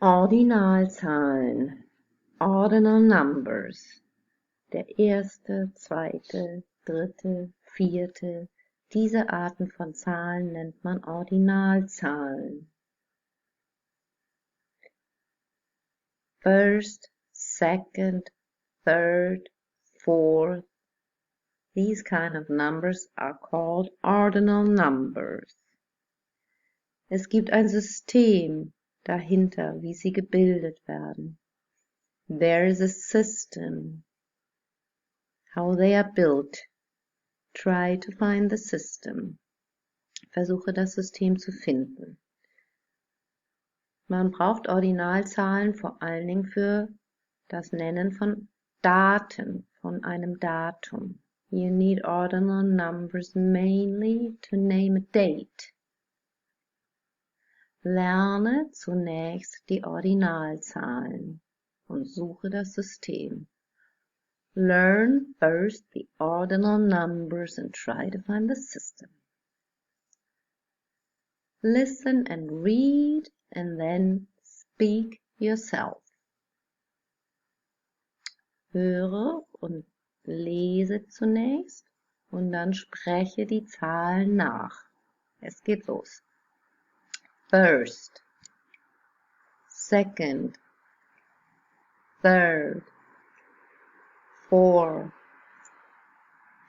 Ordinalzahlen, Ordinal Numbers. Der erste, zweite, dritte, vierte. Diese Arten von Zahlen nennt man Ordinalzahlen. First, second, third, fourth. These kind of numbers are called ordinal numbers. Es gibt ein System dahinter, wie sie gebildet werden. There is a system. How they are built. Try to find the system. Versuche das System zu finden. Man braucht Ordinalzahlen vor allen Dingen für das Nennen von Daten, von einem Datum. You need ordinal numbers mainly to name a date. Lerne zunächst die Ordinalzahlen und suche das System. Learn first the ordinal numbers and try to find the system. Listen and read and then speak yourself. Höre und lese zunächst und dann spreche die Zahlen nach. Es geht los. First, second, third, fourth,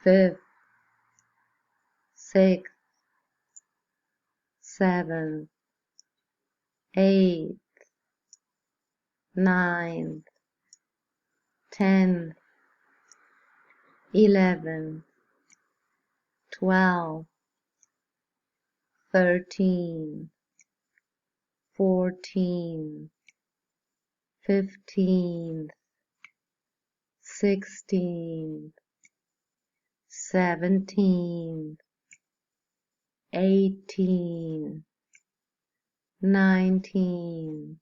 fifth, sixth, seventh, eighth, ninth, 10th, 11th, 12th, 13th, 14th, 15th, 16th, 17th, 18th, 19th,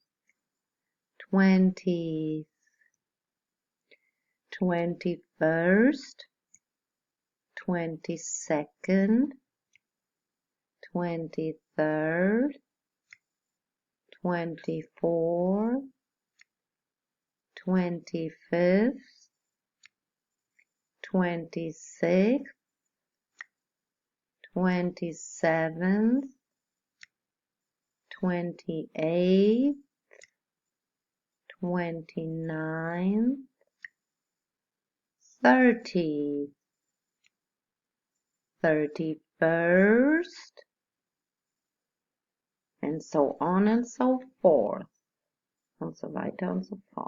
20th, 21st, 22nd, 23rd, 24th, 25th, 26th, 27th, 28th, 29th, 30th, 31st, and so on and so forth, und so weiter und so fort.